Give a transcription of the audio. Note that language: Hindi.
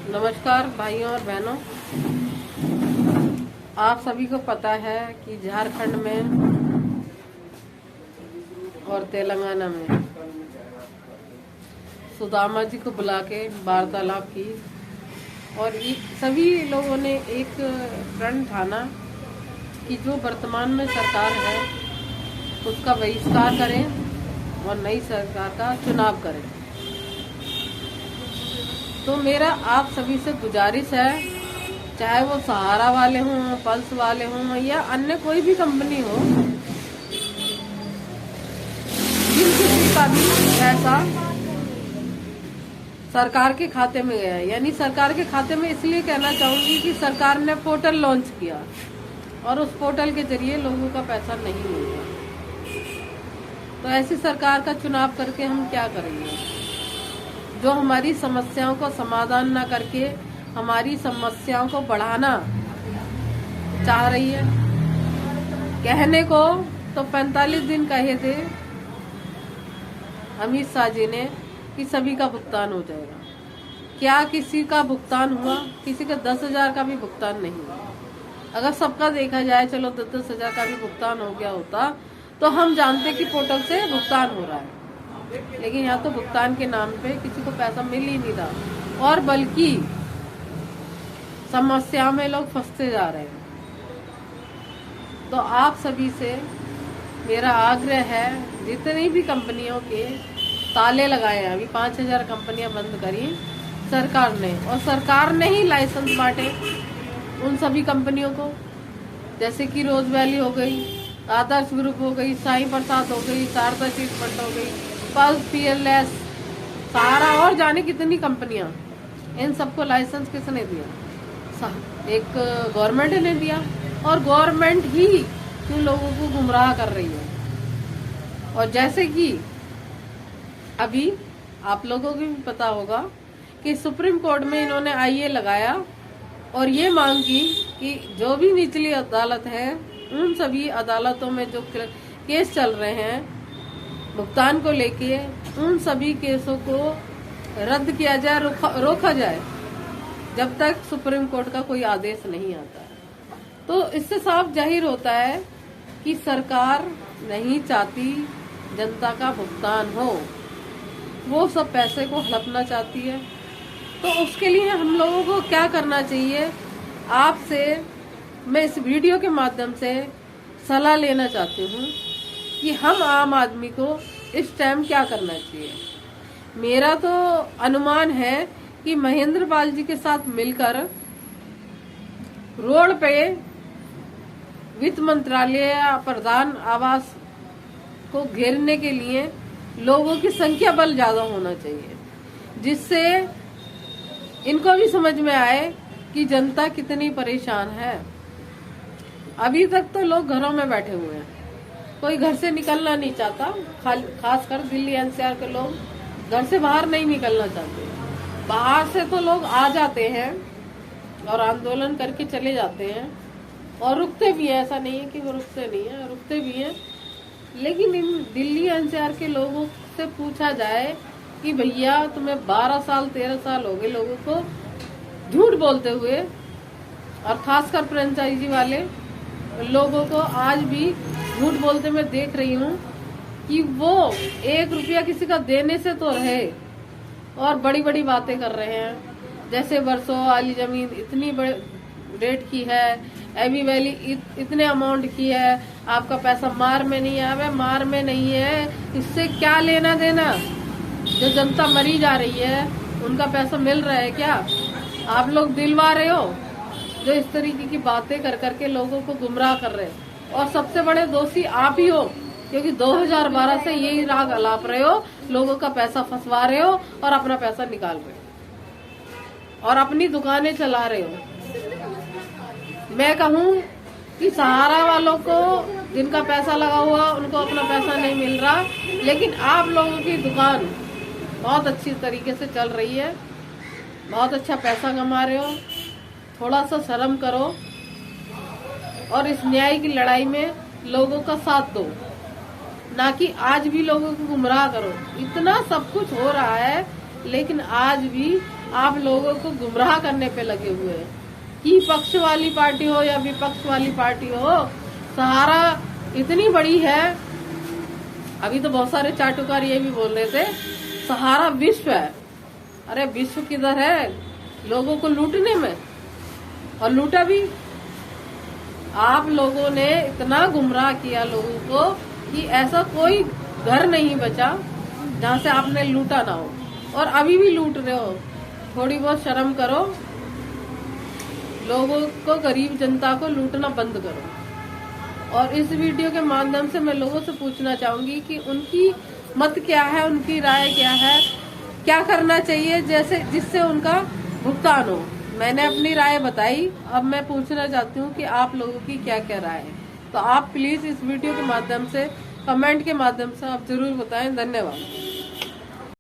नमस्कार भाइयों और बहनों, आप सभी को पता है कि झारखंड में और तेलंगाना में सुदामा जी को बुला के वार्तालाप की और सभी लोगों ने एक प्रण ठाना कि जो वर्तमान में सरकार है उसका बहिष्कार करें और नई सरकार का चुनाव करें। तो मेरा आप सभी से गुजारिश है, चाहे वो सहारा वाले हों, पल्स वाले हों या अन्य कोई भी कंपनी हो, जिन किसी का भी पैसा सरकार के खाते में गया है, यानी सरकार के खाते में इसलिए कहना चाहूंगी कि सरकार ने पोर्टल लॉन्च किया और उस पोर्टल के जरिए लोगों का पैसा नहीं मिलता। तो ऐसी सरकार का चुनाव करके हम क्या करेंगे जो हमारी समस्याओं को समाधान ना करके हमारी समस्याओं को बढ़ाना चाह रही है। कहने को तो 45 दिन कहे थे अमित शाह जी ने कि सभी का भुगतान हो जाएगा। क्या किसी का भुगतान हुआ? किसी का 10,000 का भी भुगतान नहीं हुआ। अगर सबका देखा जाए, चलो 10,000 का भी भुगतान हो गया होता तो हम जानते कि पोर्टल से भुगतान हो रहा है, लेकिन यहाँ तो भुगतान के नाम पे किसी को पैसा मिल ही नहीं रहा और बल्कि समस्या में लोग फंसते जा रहे हैं। तो आप सभी से मेरा आग्रह है, जितनी भी कंपनियों के ताले लगाए हैं, अभी 5,000 कंपनियां बंद करी सरकार ने, और सरकार ने ही लाइसेंस बांटे उन सभी कंपनियों को, जैसे कि रोज वैली हो गई, आदर्श ग्रुप हो गई, साई प्रसाद हो गई, शारदा चिट फंड हो गई, पल्स, पीएलएस, सहारा और जाने कितनी कंपनियां। इन सबको लाइसेंस किसने दिया? एक गवर्नमेंट ने दिया, और गवर्नमेंट ही क्यों लोगों को गुमराह कर रही है। और जैसे कि अभी आप लोगों को भी पता होगा कि सुप्रीम कोर्ट में इन्होंने आईए लगाया और ये मांग की कि जो भी निचली अदालत है उन सभी अदालतों में जो केस चल रहे हैं भुगतान को लेके, उन सभी केसों को रद्द किया जाए, रोका जाए जब तक सुप्रीम कोर्ट का कोई आदेश नहीं आता है। तो इससे साफ जाहिर होता है कि सरकार नहीं चाहती जनता का भुगतान हो, वो सब पैसे को हड़पना चाहती है। तो उसके लिए हम लोगों को क्या करना चाहिए? आपसे मैं इस वीडियो के माध्यम से सलाह लेना चाहती हूँ कि हम आम आदमी को इस टाइम क्या करना चाहिए। मेरा तो अनुमान है कि महेंद्र पाल जी के साथ मिलकर रोड पे वित्त मंत्रालय या प्रधान आवास को घेरने के लिए लोगों की संख्या बल ज्यादा होना चाहिए, जिससे इनको भी समझ में आए कि जनता कितनी परेशान है। अभी तक तो लोग घरों में बैठे हुए हैं, कोई घर से निकलना नहीं चाहता, खासकर दिल्ली एनसीआर के लोग घर से बाहर नहीं निकलना चाहते। बाहर से तो लोग आ जाते हैं और आंदोलन करके चले जाते हैं और रुकते भी हैं, ऐसा नहीं है कि वो रुकते नहीं है, रुकते भी हैं। लेकिन इन दिल्ली एनसीआर के लोगों से पूछा जाए कि भैया तुम्हें 12 साल 13 साल हो गए लोगों को झूठ बोलते हुए, और खासकर फ्रेंचाइजी वाले लोगों को आज भी झूठ बोलते मैं देख रही हूँ कि वो 1 रुपया किसी का देने से तो रहे और बड़ी बड़ी बातें कर रहे हैं, जैसे वर्षों वाली जमीन इतनी बड़े रेट की है, एबी वैली इतने अमाउंट की है, आपका पैसा मार में नहीं आवे, मार में नहीं है, इससे क्या लेना देना? जो जनता मरी जा रही है उनका पैसा मिल रहा है क्या? आप लोग दिलवा रहे हो जो इस तरीके की बातें कर करके लोगों को गुमराह कर रहे हैं, और सबसे बड़े दोषी आप ही हो, क्योंकि 2012 से यही राग अलाप रहे हो, लोगों का पैसा फंसवा रहे हो और अपना पैसा निकाल रहे हो और अपनी दुकानें चला रहे हो। मैं कहूँ कि सहारा वालों को जिनका पैसा लगा हुआ उनको अपना पैसा नहीं मिल रहा, लेकिन आप लोगों की दुकान बहुत अच्छी तरीके से चल रही है, बहुत अच्छा पैसा कमा रहे हो। थोड़ा सा शर्म करो और इस न्याय की लड़ाई में लोगों का साथ दो, ना कि आज भी लोगों को गुमराह करो। इतना सब कुछ हो रहा है लेकिन आज भी आप लोगों को गुमराह करने पे लगे हुए हैं कि पक्ष वाली पार्टी हो या विपक्ष वाली पार्टी हो, सहारा इतनी बड़ी है। अभी तो बहुत सारे चाटुकार ये भी बोल रहे थे सहारा विश्व है। अरे विश्व किधर है? लोगों को लूटने में, और लूटा भी। आप लोगों ने इतना गुमराह किया लोगों को कि ऐसा कोई घर नहीं बचा जहां से आपने लूटा ना हो, और अभी भी लूट रहे हो। थोड़ी बहुत शर्म करो, लोगों को, गरीब जनता को लूटना बंद करो। और इस वीडियो के माध्यम से मैं लोगों से पूछना चाहूंगी कि उनकी मत क्या है, उनकी राय क्या है, क्या करना चाहिए जैसे जिससे उनका भुगतान हो। मैंने अपनी राय बताई, अब मैं पूछना चाहती हूँ कि आप लोगों की क्या क्या राय है। तो आप प्लीज इस वीडियो के माध्यम से, कमेंट के माध्यम से आप जरूर बताएं। धन्यवाद।